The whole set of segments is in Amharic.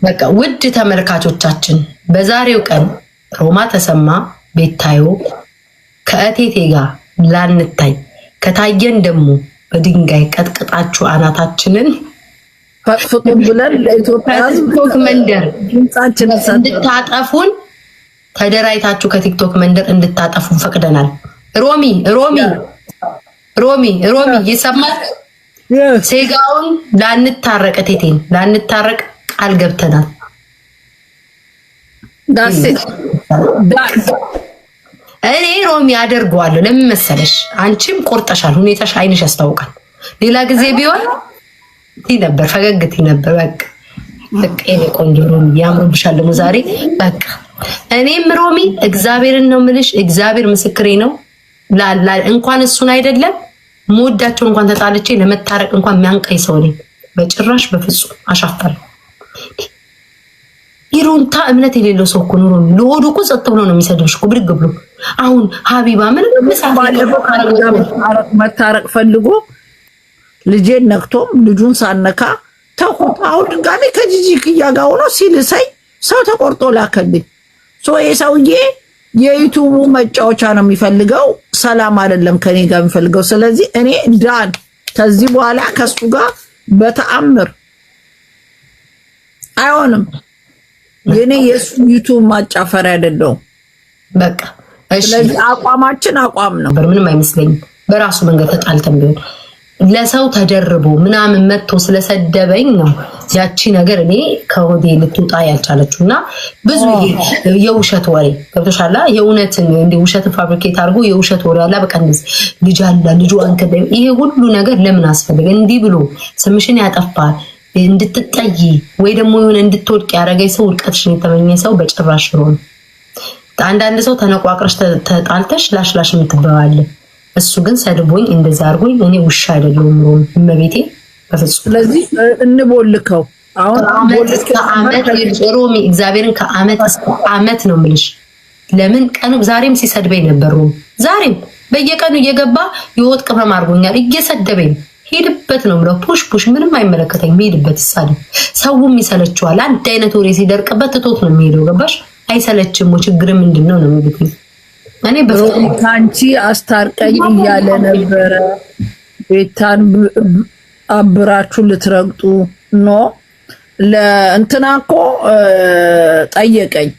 በቃ ውድ ተመልካቾቻችን በዛሬው ቀን ሮማ ተሰማ ቤታዮ ከእቴቴ ጋር ላንታይ ከታየን ደግሞ በድንጋይ ቀጥቅጣችሁ አናታችንን ፈጥፍጡን ብለን ለኢትዮጵያ ቲክቶክ መንደር እንድታጠፉን ተደራይታችሁ ከቲክቶክ መንደር እንድታጠፉን ፈቅደናል። ሮሚ ይሰማል። ሴጋውን ላንታረቅ እቴቴን ላንታረቅ ቃል ገብተናል። እኔ ሮሚ አደርገዋለሁ። ለምን መሰለሽ? አንቺም ቆርጠሻል። ሁኔታሽ አይንሽ ያስታውቃል። ሌላ ጊዜ ቢሆን ነበር ፈገግቲ ነበር። በቃ እኔ ቆንጆ ሮሚ ያምሩብሻል። ደግሞ ዛሬ በቃ እኔም ሮሚ እግዚአብሔርን ነው የምልሽ። እግዚአብሔር ምስክሬ ነው። እንኳን እሱን አይደለም ሞዳቸው እንኳን ተጣልቼ ለመታረቅ እንኳን የሚያንቀኝ ሰው ነኝ። በጭራሽ በፍጹም አሻፈረኝ። ይሩንታ እምነት የሌለው ሰው እኮ ኑሮ ለሆዱ እኮ ጸጥ ብሎ ነው የሚሰድብሽ እኮ ብድግ ብሎ። አሁን ሀቢባ ምን መታረቅ ፈልጎ ልጄን ነክቶም ልጁን ሳነካ ተቆጣ። አሁን ድጋሜ ከጂጂ ክያ ጋር ሆኖ ሲልሰኝ ሰው ተቆርጦ ላከልኝ። ይሄ ሰውዬ የዩቲዩቡ መጫወቻ ነው የሚፈልገው፣ ሰላም አይደለም ከኔ ጋር የሚፈልገው። ስለዚህ እኔ ዳን ከዚህ በኋላ ከሱ ጋር በተአምር አይሆንም። የኔ የሱ ዩቲዩብ ማጫፈር አይደለም። በቃ እሺ፣ ስለዚህ አቋማችን አቋም ነው። ምንም አይመስለኝም። በራሱ መንገድ ተጣልተን ቢሆን ለሰው ተደርቦ ምናምን መጥቶ ስለሰደበኝ ነው ያቺ ነገር እኔ ከሆዴ ልትወጣ ያልቻለችው። እና ብዙ የውሸት ወሬ ገብቶሻል። የእውነትን እንደ ውሸት ፋብሪኬት አድርጎ የውሸት ወሬ አላ በቃ እንደዚህ ልጅ አላ ልጁ አንከደ ይሄ ሁሉ ነገር ለምን አስፈልገ? እንዲህ ብሎ ስምሽን ያጠፋል እንድትጠይ ወይ ደግሞ የሆነ እንድትወድቅ ያደረገኝ ሰው ውድቀትሽን የተመኘ ሰው በጭራሽ ነው። አንዳንድ ሰው ተነቋቅረሽ ተጣልተሽ ላሽላሽ የምትበባለ እሱ ግን ሰድቦኝ እንደዛ አድርጎኝ እኔ ውሻ አይደለሁም እመቤቴ በፍጹም። ስለዚህ እንቦልከው አሁን ከአመት ሮሚ እግዚአብሔርን ከአመት እስከ አመት ነው የምልሽ። ለምን ቀኑ ዛሬም ሲሰድበኝ ነበር። ዛሬም በየቀኑ እየገባ የወጥ ቅመም አድርጎኛል እየሰደበኝ። ሄድበት ነው ብለው ፑሽ ምንም አይመለከተኝም። ሄድበት ይሳደብ። ሰውም ይሰለችዋል። አንድ አይነት ወሬ ሲደርቅበት ትቶት ነው የሚሄደው። ገባሽ? አይሰለችም? ችግር ምንድነው ነው የሚሉት። እኔ በካንቺ አስታርቀኝ እያለ ነበረ። ቤታን አብራችሁ ልትረግጡ ኖ ለእንትና እኮ ጠየቀኝ።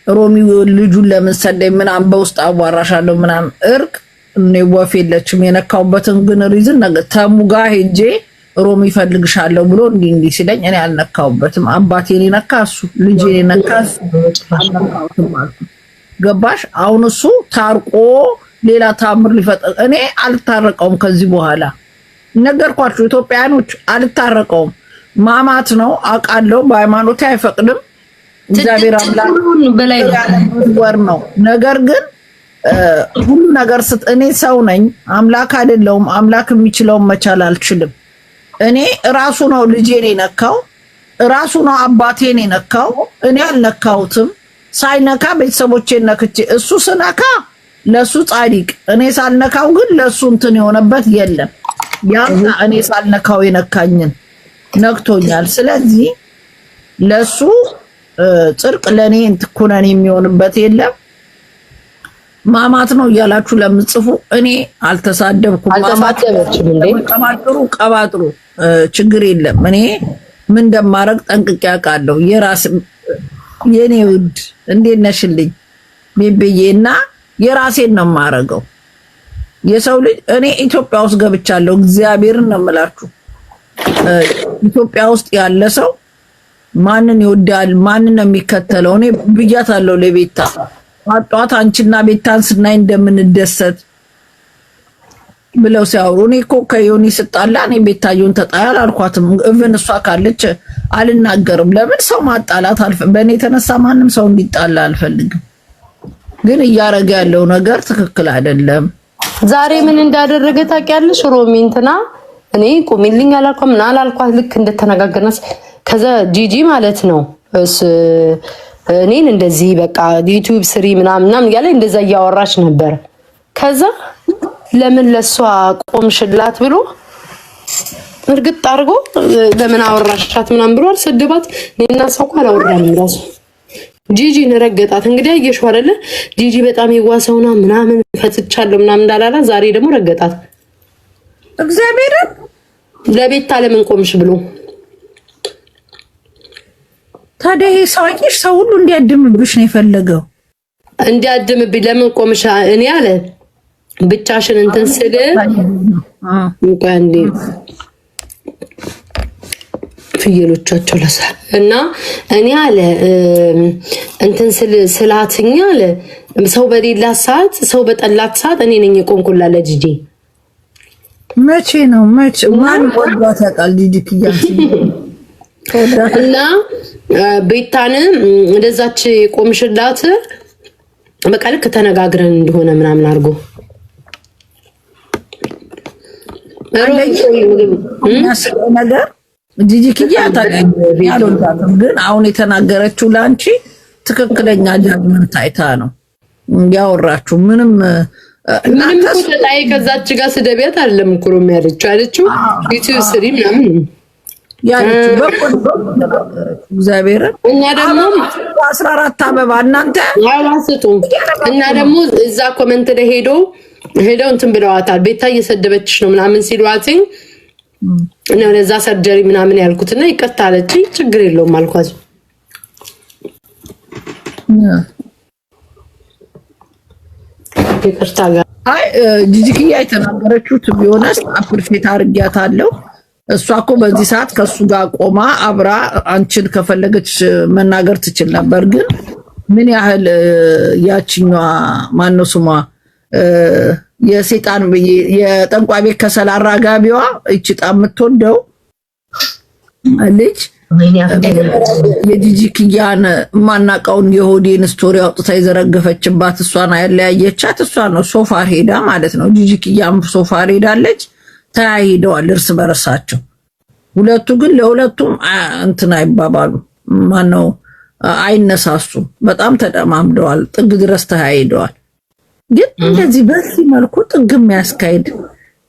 ሮሚ ልጁን ለምን ሰደኝ ምናምን በውስጥ አዋራሻለሁ ምናምን እርቅ እኔ ወፍ የለችም። የነካውበትን ግን ሪዝን ነገር ተሙ ጋር ሄጄ ሮሚ ይፈልግሻለሁ ብሎ እንዲህ ሲለኝ እኔ አልነካውበትም። አባቴን የነካ እሱ፣ ልጄን የነካ እሱ። ገባሽ? አሁን እሱ ታርቆ ሌላ ታምር ሊፈጠር እኔ አልታረቀውም። ከዚህ በኋላ ነገርኳችሁ ኢትዮጵያኖች፣ አልታረቀውም። ማማት ነው አውቃለሁ። በሃይማኖቴ አይፈቅድም። እግዚአብሔር አምላክ በላይ ወር ነው። ነገር ግን ሁሉ ነገር እኔ ሰው ነኝ፣ አምላክ አይደለሁም። አምላክ የሚችለውን መቻል አልችልም። እኔ ራሱ ነው ልጄን የነካው፣ ራሱ ነው አባቴን የነካው። እኔ አልነካሁትም። ሳይነካ ቤተሰቦቼን ነክቼ እሱ ስነካ ለሱ ጻድቅ፣ እኔ ሳልነካው ግን ለሱ እንትን የሆነበት የለም። ያና እኔ ሳልነካው የነካኝን ነክቶኛል። ስለዚህ ለሱ ጽድቅ ለኔ እንትኩነን የሚሆንበት የለም። ማማት ነው እያላችሁ ለምጽፉ እኔ አልተሳደብኩም። አልተሳደበችም እንዴ? ቀባጥሩ ችግር የለም። እኔ ምን እንደማረግ ጠንቅቄ አውቃለሁ። የራስ የኔ ውድ እንዴት ነሽልኝ ቤቤዬ? እና የራሴን ነው የማረገው። የሰው ልጅ እኔ ኢትዮጵያ ውስጥ ገብቻለሁ። እግዚአብሔርን ነው የምላችሁ። ኢትዮጵያ ውስጥ ያለ ሰው ማንን ይወዳል? ማንን ነው የሚከተለው? እኔ ብያታለሁ ለቤታ ጧት አንቺና ቤታን ስናይ እንደምንደሰት ብለው ሲያወሩ እኔ እኮ ከዮኒ ስጣላ እኔ ቤታየውን ተጣያል አልኳትም። እብን እሷ ካለች አልናገርም። ለምን ሰው ማጣላት በእኔ የተነሳ ማንም ሰው እንዲጣላ አልፈልግም። ግን እያረገ ያለው ነገር ትክክል አይደለም። ዛሬ ምን እንዳደረገ ታውቂያለሽ? ሮሚ እንትና እኔ ቆሚልኝ አላልኳት ምን አላልኳት። ልክ እንደተነጋገርናስ ከዛ ጂጂ ማለት ነው እኔን እንደዚህ በቃ ዩቲዩብ ስሪ ምናምን እያለ እንደዛ እያወራች ነበር። ከዛ ለምን ለሷ ቆምሽላት ብሎ እርግጥ አድርጎ ለምን አወራሻት ምናምን ብሎ አልሰደባት። እኔና ሰው እኮ አላወራንም ራሱ ጂጂን ረገጣት። እንግዲህ አየሽው አይደለ? ጂጂ በጣም የዋሰውና ምናምን ፈትቻለሁ ምናምን እንዳላላ ዛሬ ደግሞ ረገጣት። እግዚአብሔር ለቤት ለምን ቆምሽ ብሎ ታዲያ ሰውዬሽ ሰው ሁሉ እንዲያድምብሽ ነው የፈለገው። እንዲያድምብኝ ለምን ቆምሽ እኔ አለ ብቻሽን እንትን ስል እንዴ ፍየሎቻቸው ለሳ እና እኔ አለ እንትን ስላትኛ አለ ሰው በሌላት ሰዓት ሰው በጠላት ሰዓት እኔ ነኝ የቆንኩላ ለጂጂ። መቼ ነው ማን ወዷ ታውቃል ጂጂ ክያንስ እና ቤታን እንደዛች ቆምሽላት በቃ ልክ ተነጋግረን እንደሆነ ምናምን አድርጎ ነገር ጂጂ ክያ ታውቃለህ። ግን አሁን የተናገረችው ላንቺ ትክክለኛ ጃጅመንት አይታ ነው ያወራችሁ። ምንም እኮ ተጣይ ከዛች ጋር ስደቢያት አይደለም እኮ ነው ያለችው ዩቲዩብ ስሪ ምናምን ያለችው በቆን እግዚአብሔር እና ደግሞ 14 አበባ እናንተ ያዋስጡ እና ደግሞ እዛ ኮሜንት ላይ ሄደው እንትን ብለዋታል። ቤታ እየሰደበችሽ ነው ምናምን ሲሏትኝ እና ለዛ ሰርጀሪ ምናምን ያልኩትና ይቅርታ አለች። ችግር የለውም አልኳት። ይቅርታ ጋር አይ ጂጂ ክያ የተናገረችው ቢሆንስ አፕሪሼት አድርጊያታለሁ። እሷ እኮ በዚህ ሰዓት ከሱ ጋር ቆማ አብራ አንቺን ከፈለገች መናገር ትችል ነበር። ግን ምን ያህል ያቺኛዋ ማነው ስሟ የሰይጣን የጠንቋይ ቤት ከሰል አራጋቢዋ እቺ ጣም የምትወደው ልጅ የጂጂ ክያን ማናቀውን የሆዴን ስቶሪ አውጥታ የዘረገፈችባት እሷን ያለያየቻት እሷ ነው። ሶፋር ሄዳ ማለት ነው። ጂጂ ክያም ሶፋር ሄዳለች። ተያይደዋል እርስ በርሳቸው። ሁለቱ ግን ለሁለቱም እንትን አይባባሉ ማነው አይነሳሱም። በጣም ተደማምደዋል። ጥግ ድረስ ተያይደዋል። ግን እንደዚህ በዚህ መልኩ ጥግ የሚያስካሂድ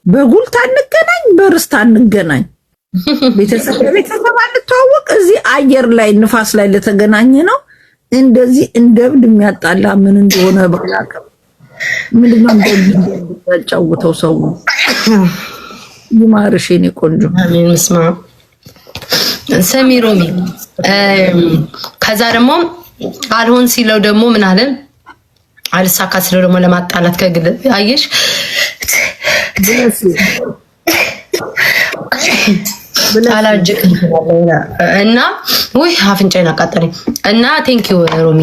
በጉልት አንገናኝ በርስት አንገናኝ ቤተሰብ አንተዋወቅ እዚህ አየር ላይ ንፋስ ላይ ለተገናኘ ነው እንደዚህ እንደብድ የሚያጣላ ምን እንደሆነ ባላቀም ምንድነው እንደሚያጫውተው ሰው ይማርሽ የኔ ቆንጆ። አሜን። መስማ ሰሚ ሮሚ ከዛ ደግሞ አልሆን ሲለው ደግሞ ምን አለ አልሳካ ሲለው ደግሞ ለማጣላት ከግል አየሽ አላጅክ እና ወይ አፍንጫዬን አቃጠለኝ እና ቴንክ ዩ ሮሚ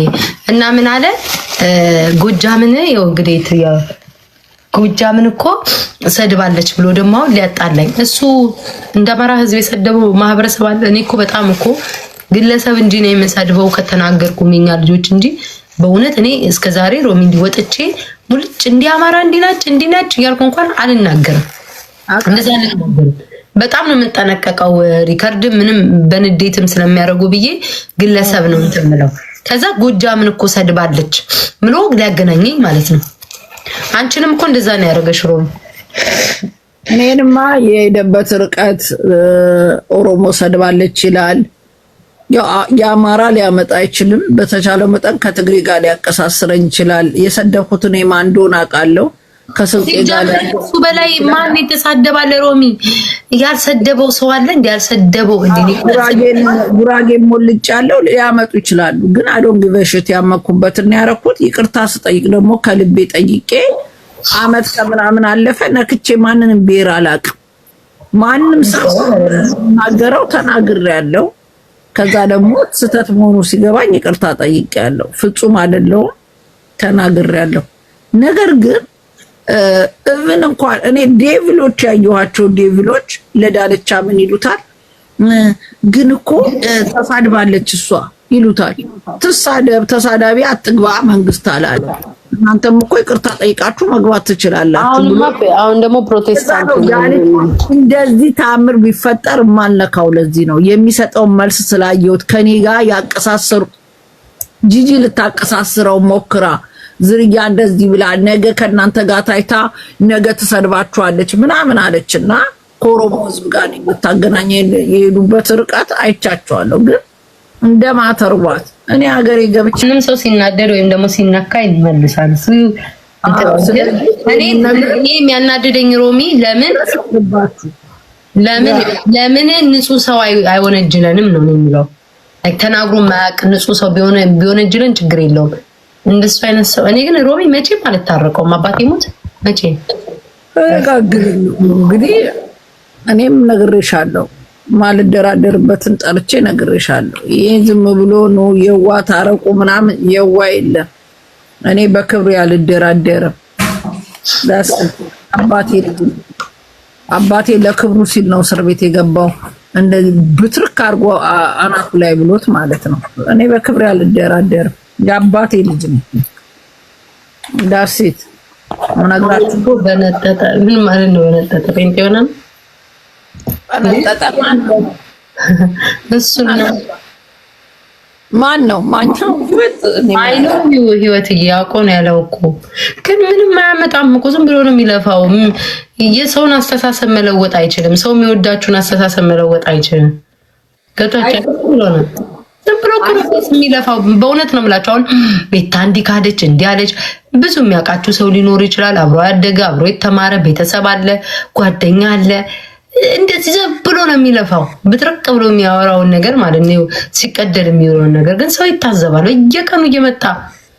እና ምን አለ ጎጃምን ይኸው እንግዲህ ጎጃምን እኮ ሰድባለች ብሎ ደግሞ ሊያጣላኝ እሱ እንደማራ ህዝብ የሰደበው ማህበረሰብ አለ። እኔ እኮ በጣም እኮ ግለሰብ እንጂ ነው የምሰድበው ከተናገርኩም የኛ ልጆች እንጂ በእውነት እኔ እስከዛሬ ሮሚ እንዲወጥቼ ሙልጭ እንዲያማራ እንዲናጭ እያልኩ እንኳን አልናገርም። እንደዛ ነገር በጣም ነው የምንጠነቀቀው። ሪከርድ ምንም በንዴትም ስለሚያደርጉ ብዬ ግለሰብ ነው እንትምለው። ከዛ ጎጃምን እኮ ሰድባለች ምሎ ሊያገናኘኝ ማለት ነው። አንቺንም እኮ እንደዛ ነው ያደረገሽ ሮሚ። እኔንማ የሄደበት ርቀት ኦሮሞ ሰድባለች ይላል። የአማራ ሊያመጣ አይችልም። በተቻለው መጠን ከትግሬ ጋር ሊያቀሳስረኝ ይችላል። የሰደብኩት እኔ ማን እንደሆነ አውቃለሁ። ከስልጤ ጋር እሱ በላይ ማን የተሳደባለ ሮሚ? ያልሰደበው ሰው አለ እንዴ? ያልሰደበው እንዴ? ጉራጌ ሞልጭ ያለው ሊያመጡ ይችላሉ። ግን አዶን ግበሽት ያመኩበትና ያረኩት ይቅርታ ስጠይቅ ደግሞ ከልቤ ጠይቄ አመት ከምናምን አለፈ። ነክቼ ማንንም ብሔር አላውቅም። ማንም ሰው ናገረው ተናግሬያለሁ። ከዛ ደግሞ ስተት መሆኑ ሲገባኝ ይቅርታ ጠይቄያለሁ። ፍጹም አይደለሁም ተናግሬያለሁ። ነገር ግን እብን እንኳን እኔ ዴቪሎች ያየኋቸው ዴቪሎች ለዳልቻ ምን ይሉታል? ግን እኮ ተሳድባለች እሷ ይሉታል። ትሳደብ ተሳዳቢ አትግባ መንግስት አላለ። እናንተም እኮ ይቅርታ ጠይቃችሁ መግባት ትችላላችሁ። አሁን ደግሞ ፕሮቴስታንት እንደዚህ ታምር ቢፈጠር ማልነካው ለዚህ ነው የሚሰጠው መልስ ስላየሁት ከኔ ጋር ያቀሳሰሩ ጂጂ ልታቀሳስረው ሞክራ ዝርያ እንደዚህ ብላ ነገ ከናንተ ጋር ታይታ ነገ ትሰድባችኋለች ምናምን አለችና ከኦሮሞ ህዝብ ጋር የምታገናኝ የሄዱበት ርቀት አይቻቸዋለሁ። ግን እንደማተርቧት እኔ ሀገሬ ገብቼ ምንም ሰው ሲናደድ ወይም ደግሞ ሲነካ ይመልሳል። እኔ የሚያናድደኝ ሮሚ ለምን ንጹህ ሰው አይወነጅለንም ነው የሚለው። ተናግሮ ማያውቅ ንጹህ ሰው ቢወነጅለን ችግር የለውም። እንደሱ አይነት ሰው እኔ ግን ሮሚ መቼም አልታረቀውም። አባቴ ሞት መቼ እንግዲህ እኔም ነግሬሻለሁ፣ ማልደራደርበትን ጠርቼ ነግሬሻለሁ። ይሄ ዝም ብሎ ነው የዋ ታረቁ ምናምን የዋ የለም። እኔ በክብር ያልደራደርም። አባቴ ለክብሩ ሲል ነው እስር ቤት የገባው። እንደዚህ ብትርክ አድርጎ አናቱ ላይ ብሎት ማለት ነው። እኔ በክብር ያልደራደርም። የአባቴ ልጅ ነው። ዳሴት ምናግራችሁ በነጠጠ ምን ማለት ነው? በነጠጠ ጴንጤ ሆነም በነጠጠ እሱ ነው። ማን ነው ማንቸው? ህይወት እያውቀው ነው ያለው እኮ። ግን ምንም አያመጣም እኮ ዝም ብሎ ነው የሚለፋው። የሰውን አስተሳሰብ መለወጥ አይችልም። ሰው የሚወዳችሁን አስተሳሰብ መለወጥ አይችልም። ገቷቸው ብሎ ነው ዝም ብሎ እኮ ነው የሚለፋው። በእውነት ነው የምላቸው። አሁን ቤታ እንዲህ ካደች እንዲህ አለች። ብዙ የሚያውቃችሁ ሰው ሊኖር ይችላል። አብሮ ያደገ አብሮ የተማረ ቤተሰብ አለ፣ ጓደኛ አለ። እንደዚህ ዝም ብሎ ነው የሚለፋው። ብትረቅ ብሎ የሚያወራውን ነገር ማለት ነው ሲቀደል የሚውለውን ነገር ግን ሰው ይታዘባል። በየቀኑ እየመጣ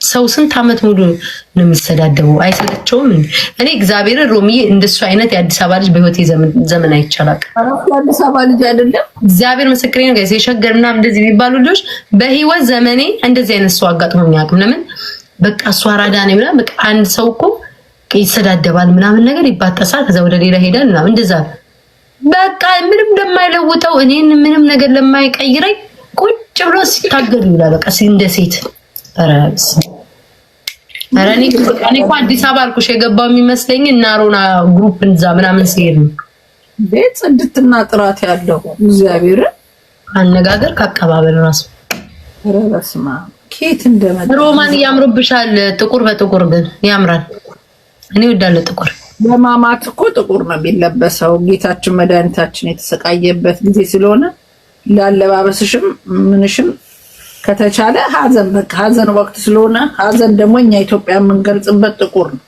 ሰው ስንት ዓመት ሙሉ ነው የሚሰዳደበው? አይሰለቸውም? እኔ እግዚአብሔር ሮሚዬ እንደሱ አይነት የአዲስ አበባ ልጅ በህይወቴ ዘመን አይቻላል። የአዲስ አበባ ልጅ አይደለም እግዚአብሔር ምስክሬ ነው። ጋይስ የሸገር ምናምን እንደዚህ የሚባሉ ልጆች በህይወት ዘመኔ እንደዚህ አይነት ሰው አጋጥሞኝ አያውቅም። ለምን በቃ እሱ አራዳ ነው ምናምን። በቃ አንድ ሰው እኮ ይሰዳደባል ምናምን ነገር ይባጠሳል፣ ከዛ ወደ ሌላ ሄዳል ምናምን እንደዛ በቃ ምንም እንደማይለውጠው እኔን ምንም ነገር ለማይቀይረኝ ቁጭ ብሎ ሲታገል ይውላል። በቃ እንደ ሴት እኔ እኮ አዲስ አበባ አልኩሽ የገባው የሚመስለኝ እና ሮና ግሩፕ እንዛ ምናምን ሲሄድ ነው። ቤት ጽድትና ጥራት ያለው እግዚአብሔር አነጋገር ከአቀባበል ራሱ ረስማ ኬት እንደመጣ ሮማን ያምሩብሻል። ጥቁር በጥቁር ግን ያምራል። እኔ ወዳለሁ ጥቁር። ለማማት እኮ ጥቁር ነው የሚለበሰው። ጌታችን መድኃኒታችን የተሰቃየበት ጊዜ ስለሆነ ላለባበስሽም ምንሽም ከተቻለ ሀዘን በቃ ሀዘን ወቅት ስለሆነ ሀዘን ደግሞ እኛ ኢትዮጵያ የምንገልጽበት ጥቁር ነው።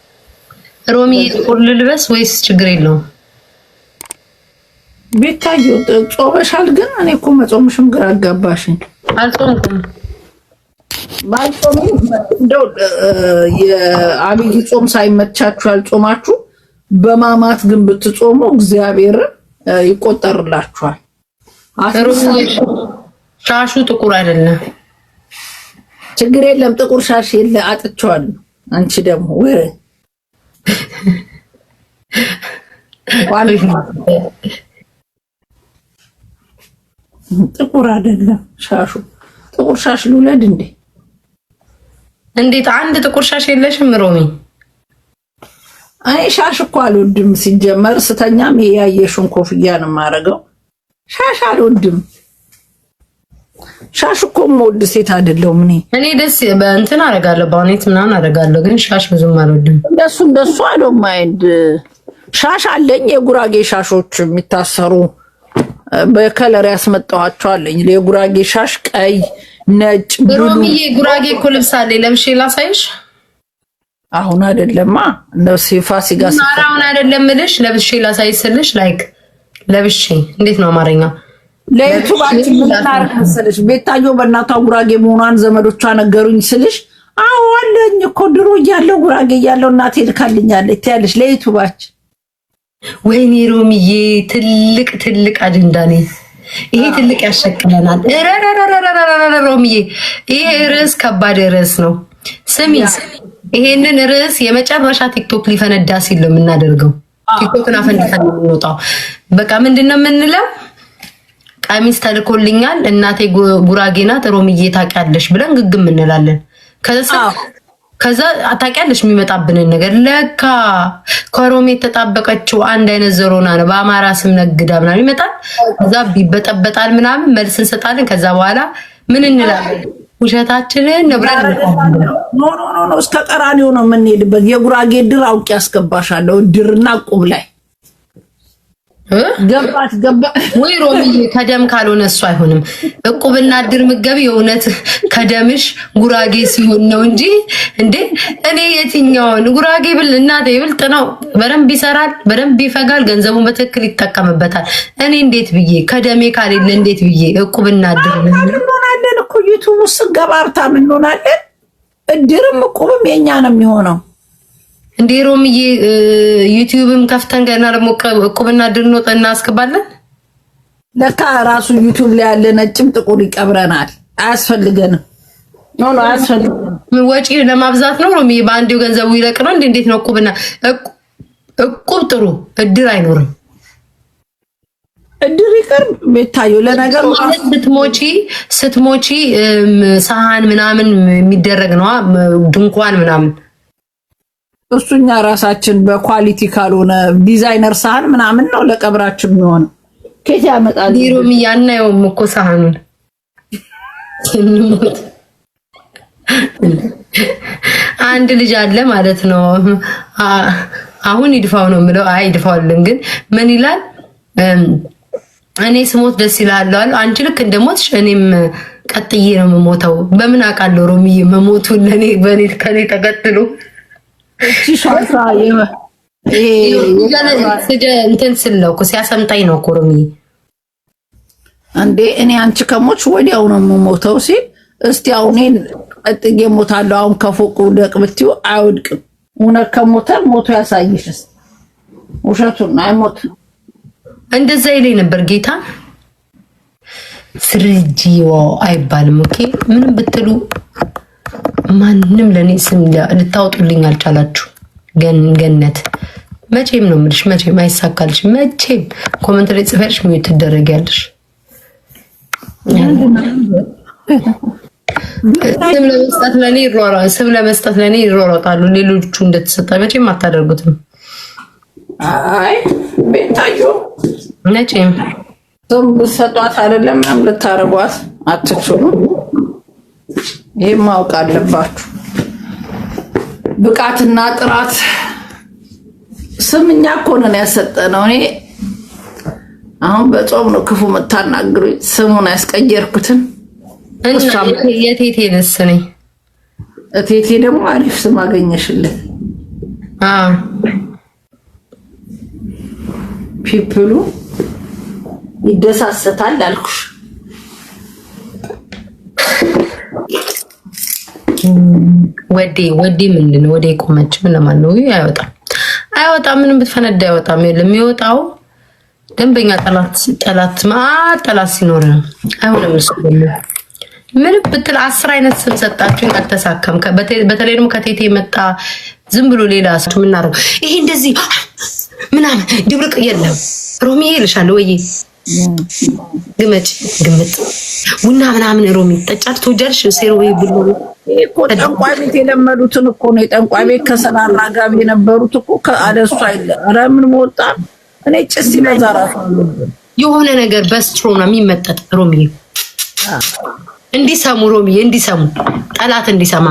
ሮሚ ጥቁር ልልበስ ወይስ ችግር የለውም? ቤታዩ ጾመሻል? ግን እኔ እኮ መጾምሽም ግራ አጋባሽኝ። አልጾምኩም። ባልጾም እንደው የአብይ ጾም ሳይመቻችሁ ያልጾማችሁ በማማት ግን ብትጾሙ እግዚአብሔር ይቆጠርላችኋል። ሻሹ ጥቁር አይደለም። ችግር የለም። ጥቁር ሻሽ የለ አጥቼዋለሁ። አንቺ ደግሞ ወሬ ጥቁር አይደለም ሻሹ። ጥቁር ሻሽ ልውለድ እንዴ? እንዴት አንድ ጥቁር ሻሽ የለሽም ሮሚ? እኔ ሻሽ እኮ አልወድም ሲጀመር። ስተኛም ያየሽውን ኮፍያ ነው የማደርገው። ሻሽ አልወድም። ሻሽ እኮ የምወድ ሴት አይደለሁም። እኔ ደስ በእንትን አደርጋለሁ፣ በእውነት ምናምን አደርጋለሁ፣ ግን ሻሽ ብዙም አልወድም። እንደሱ አይደለም ማይንድ። ሻሽ አለኝ፣ የጉራጌ ሻሾች የሚታሰሩ በከለር ያስመጣኋቸው አለኝ። የጉራጌ ሻሽ ቀይ፣ ነጭ፣ ብሉ። ሮሚዬ ጉራጌ እኮ ልብስ አለኝ፣ ለብሼ ላሳይሽ። አሁን አይደለማ ለብሴ ፋሲካ አሁን አይደለም ልሽ ለብሼ ላሳይሽ ስልሽ ላይክ ለብሼ እንዴት ነው አማርኛ ለዩቱባችን ምን ታርክ መሰለሽ? ቤታዮ በእናቷ ጉራጌ መሆኗን ዘመዶቿ ነገሩኝ ስልሽ አዎ አለኝ እኮ ድሮ እያለሁ ጉራጌ እያለሁ እናቴ ልካልኛለች ትያለሽ ለዩቱባችን። ወይኔ ሮሚዬ ትልቅ አጀንዳ ነኝ። ይሄ ትልቅ ያሸክለናል። ሮሚዬ ይሄ ርዕስ ከባድ ርዕስ ነው። ስሚ ይሄንን ርዕስ የመጨረሻ ቲክቶክ ሊፈነዳ ሲል ነው የምናደርገው። ቲክቶክን አፈንድተን ነው የምንወጣው። በቃ ምንድነው የምንለው? ቀሚስ ተልኮልኛል እናቴ ጉራጌ ናት ሮሚዬ ታውቂያለሽ ብለን ግግም እንላለን። ከዛ ታውቂያለሽ የሚመጣብንን ነገር ለካ ከሮሚ የተጣበቀችው አንድ አይነት ዘሮና ነው በአማራ ስም ነግዳ ምናምን ይመጣል። ከዛ ቢበጠበጣል ምናምን መልስ እንሰጣለን። ከዛ በኋላ ምን እንላለን? ውሸታችንን ነው ብለን ኖ እስከ ቀራኒው ነው የምንሄድበት። የጉራጌ ድር አውቄ ያስገባሻለሁ። ድርና ቁብ ላይ ገባ ወይ ሮሚዬ ከደም ካልሆነ እሱ አይሆንም። እቁብና እድር ምገቢ የእውነት ከደምሽ ጉራጌ ሲሆን ነው እንጂ እንዴ እኔ የትኛውን ጉራጌ ብል እናቴ ብልጥ ነው። በደንብ ይሰራል፣ በደንብ ይፈጋል፣ ገንዘቡን በትክክል ይጠቀምበታል። እኔ እንዴት ብዬ ከደሜ ካሌለ እንዴት ብዬ እቁብና እድር እንሆናለን እኮ ዩቲዩብ ውስጥ ገባርታም እንሆናለን። እድርም እቁብም የኛ ነው የሚሆነው። እንዴ ሮሚዬ ዩቲዩብም ከፍተን ገና ደግሞ እቁብና እድር ነው እናስገባለን። ለካ ራሱ ዩቲዩብ ላይ ያለ ነጭም ጥቁር ይቀብረናል። አያስፈልገንም። ኖ አያስፈልገንም። ወጪ ለማብዛት ነው ሮሚዬ። በአንዴው ገንዘቡ ይለቅ ነው እንዴ? እንዴት ነው እቁብና እቁብ ጥሩ እድር አይኖርም። እድር ይቀር ቤታዩ ለነገሩ ስትሞቺ ሰሃን ምናምን የሚደረግ ነው ድንኳን ምናምን እሱኛ ራሳችን በኳሊቲ ካልሆነ ዲዛይነር ሳህን ምናምን ነው ለቀብራችን የሚሆነው። ከዚህ ያመጣል ዲሮም ያናየውም እኮ ሳህኑን አንድ ልጅ አለ ማለት ነው። አሁን ይድፋው ነው የምለው። አይ ይድፋውልን ግን ምን ይላል? እኔ ስሞት ደስ ይላል አለ። አንቺ ልክ እንደሞትሽ እኔም ቀጥዬ ነው የምሞተው። በምን አውቃለሁ ሮሚዬ መሞቱን ለኔ በኔ ከኔ ተቀጥሎ እቺ ሻሳ እንትን ስለው ሲያሰምጣኝ ነው ኮሮሚ አንዴ እኔ አንቺ ከሞች ወዲያው ነው የምሞተው ሲል እስቲ አሁን ቀጥዬ ሞታለሁ። አሁን ከፎቁ ደቅ ብትዩ አይወድቅም። እውነት ከሞተ ሞቶ ያሳይሽስ ውሸቱን አይሞትም። እንደዛ ይለኝ ነበር ጌታ። ስርጂዮ አይባልም። ኦኬ ምንም ብትሉ ማንም ለኔ ስም ልታወጡልኝ አልቻላችሁ። ገነት መቼም ነው የምልሽ፣ መቼም አይሳካልሽ። መቼም ኮሜንት ላይ ጽፈሽ ምን ትደረጊያለሽ? ስም ለመስጠት ለኔ ይሯሯጣሉ። ሌሎቹ እንደተሰጠ መቼም አታደርጉትም። አይ ቤታዩ መቼም ስም ብትሰጧት አይደለም ምናምን ልታረጓት አትችሉም። ይሄን ማወቅ አለባችሁ። ብቃትና ጥራት ስምኛ እኮ ነን ያሰጠነው። እኔ አሁን በጾም ነው ክፉ የምታናግሩኝ። ስሙን ያስቀየርኩትን የቴቴንስ ነኝ። እቴቴ ደግሞ አሪፍ ስም አገኘሽልን። ፒፕሉ ይደሳሰታል አልኩሽ። ወዴ ምንድን ነው? ወዴ ቆመች። ምን ለማን ነው? አይወጣም። ምንም ብትፈነዳ አይወጣም። የሚወጣው ደንበኛ ጠላት ሲኖር ነው። አይሆንም። እሱ ምን ብትል 10 አይነት ስም ሰጣችሁ አልተሳካም። በተለይ ደግሞ ከቴቴ መጣ ዝም ብሎ ሌላ ሰው ምናረው ይሄ እንደዚህ ምናምን ድብርቅ የለም። ሮሚዬ ይልሻለሁ ወይ ግምጥ ቡና ምናምን ሮሚ ጠጫት ተወጃለሽ። ሴሮ ወይ ብሎ እኮ ጠንቋይ ቤት የለመዱትን እኮ ነው። ጠንቋይ ቤት ከሰላራ ጋር የነበሩት እኮ ከአደሱ አይደለ። ኧረ ምን ወጣ። እኔ ጭስ ይበዛራው የሆነ ነገር በስትሮ ነው የሚመጠጥ። ሮሚ እንዲሰሙ ሮሚ እንዲሰሙ ጠላት እንዲሰማ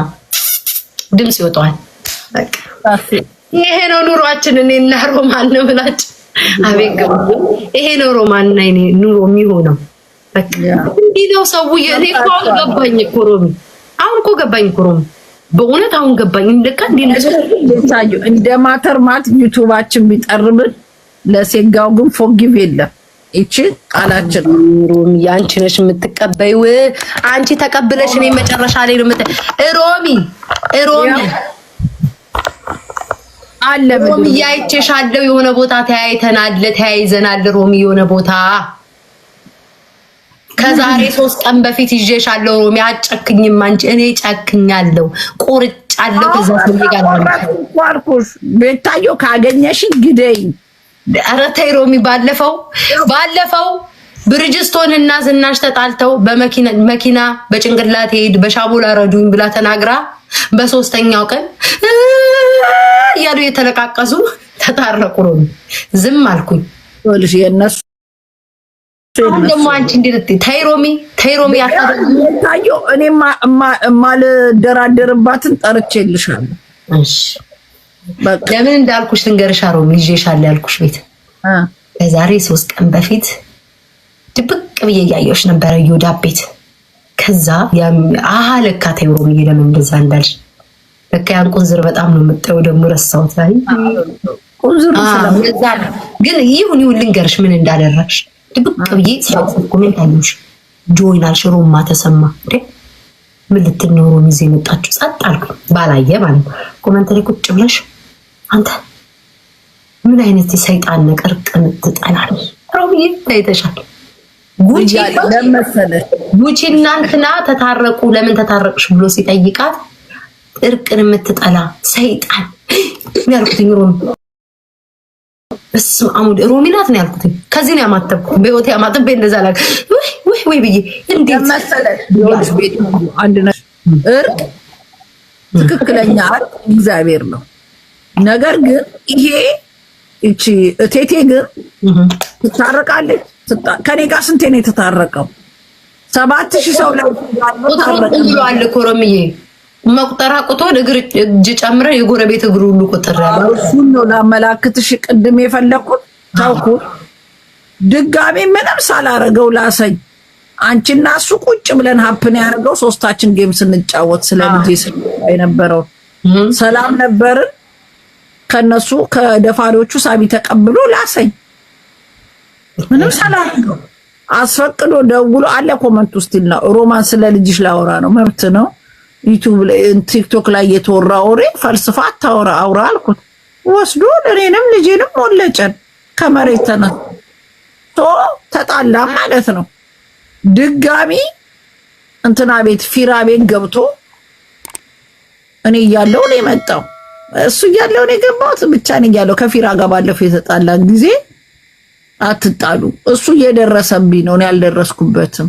ድምጽ ይወጣዋል። በቃ ይሄ ነው ኑሯችን። እኔና ሮማን ነው ብላችሁ አቤት ይሄ ነው ሮማን እና እኔ ኑሮ የሚሆነው። በቃ እንዲህ ነው ሰው። እኔ እኮ ገባኝ እኮ ሮሚ፣ አሁን እኮ ገባኝ እኮ ሮሚ፣ በእውነት አሁን ገባኝ። እንደካ እንደ ማተርማት ዩቲዩባችን ቢጠርብን ለሴጋው ግን ፎጊቭ የለም። እቺ ቃላችን ሮሚ አንቺ ነሽ የምትቀበይው። አንቺ ተቀብለሽ እኔ መጨረሻ ላይ ነው ሮሚ አለ ሮሚ ያይቼሻለሁ። የሆነ ቦታ ተያይዘናል ሮሚ፣ የሆነ ቦታ ከዛሬ 3 ቀን በፊት ይዤሻለሁ ሮሚ። አጨክኝም አንቺ እኔ ጨክኛለሁ፣ ቁርጫለሁ። ከዛ ሰው ጋር አልኩሽ ቤታዮ ካገኘሽ ግደኝ። ኧረ ተይ ሮሚ። ባለፈው ብርጅስቶን እና ዝናሽ ተጣልተው በመኪና በጭንቅላት ሄድ በሻቦላ ረዱኝ ብላ ተናግራ በ3ኛው ቀን ያሉ የተለቃቀሱ ተታረቁ። ሮሚ ዝም አልኩኝ። ወልሽ የነሱ ደግሞ አንቺ እንዴት ተይ ሮሚ ያታዩ እኔ ማልደራደርባትን ጠርቼልሻለሁ። እሺ ለምን እንዳልኩሽ ልንገርሽ ሮሚ። ይዤሻለሁ ያልኩሽ ቤት ከዛሬ 3 ቀን በፊት ድብቅ ብዬ እያየሁሽ ነበረ ዮዳ ቤት። ከዛ አሃ ለካ ተይሮ ለምን እንደዛ እንዳልሽ ለካ ያን ቁንዝር በጣም ነው የምጠው። ደግሞ ረሳሁት። አይ ቁንዝር ግን ይሁን ልንገርሽ ምን እንዳደረግሽ። ድብቅ ብዬ ኮሜንት አየሁሽ። ጆይን አልሽ ሮማ ተሰማ እንዴ ምን ልትኖሩ ሚዜ መጣችሁ? ጸጥ አልኩ ባላየ ማለት ነው። ኮሜንት ላይ ቁጭ ብለሽ አንተ ምን አይነት የሰይጣን ነገር ቅን ትጠላለሽ? ሮሚዬ ታይተሻል። ጉቺ ለምሳሌ ጉቺ እናንተና ተታረቁ ለምን ተታረቅሽ ብሎ ሲጠይቃት እርቅን የምትጠላ ሰይጣን ያልኩት ሮሚ በስመ አብ ሮሚ ናት ነው ያልኩት። ከዚህ ነው ያማተብኩት በህይወቴ ያማተብ እንደዛ ላይ ወይ ብዬ እንዴት መሰለሽ ቢሆንሽ ቤት አንድ ነው እርቅ ትክክለኛ እግዚአብሔር ነው። ነገር ግን ይሄ እቺ እቴቴ ግን ትታረቃለች። ከኔ ጋር ስንቴ ነው የተታረቀው? 7000 ሰው ላይ ታረቀዋል እኮ ሮሚዬ። መቁጠራ ቁጥር እጅ ጨምረ የጎረቤት እግሩ ሁሉ ቁጥር ያለው እሱን ነው ላመላክትሽ ቅድም የፈለኩት ታውቁ። ድጋሜ ምንም ሳላረገው ላሰኝ አንቺና እሱ ቁጭ ብለን ሀፕን ያደርገው ሶስታችን ጌም ስንጫወት ስለልጄ የነበረው ሰላም ነበርን። ከነሱ ከደፋሪዎቹ ሳቢ ተቀብሎ ላሰኝ ምንም ሳላረገው አስፈቅዶ ደውሎ አለ ኮመንት ውስጥ ይልና ሮማን ስለ ልጅሽ ላወራ ነው መብት ነው። ዩቲዩብ ላይ ቲክቶክ ላይ የተወራ ወሬ ፈልስፋ አታወራ አውራ አልኩት። ወስዶ ለኔንም ልጄንም ሞለጨን ከመሬት ተነስቶ ተጣላ ማለት ነው። ድጋሚ እንትና ቤት ፊራ ቤት ገብቶ እኔ እያለሁ ነው የመጣው። እሱ እያለሁ ነው የገባሁት። ብቻ ነኝ እያለሁ ከፊራ ጋር ባለፈው የተጣላን ጊዜ አትጣሉ። እሱ እየደረሰብኝ ነው እኔ አልደረስኩበትም።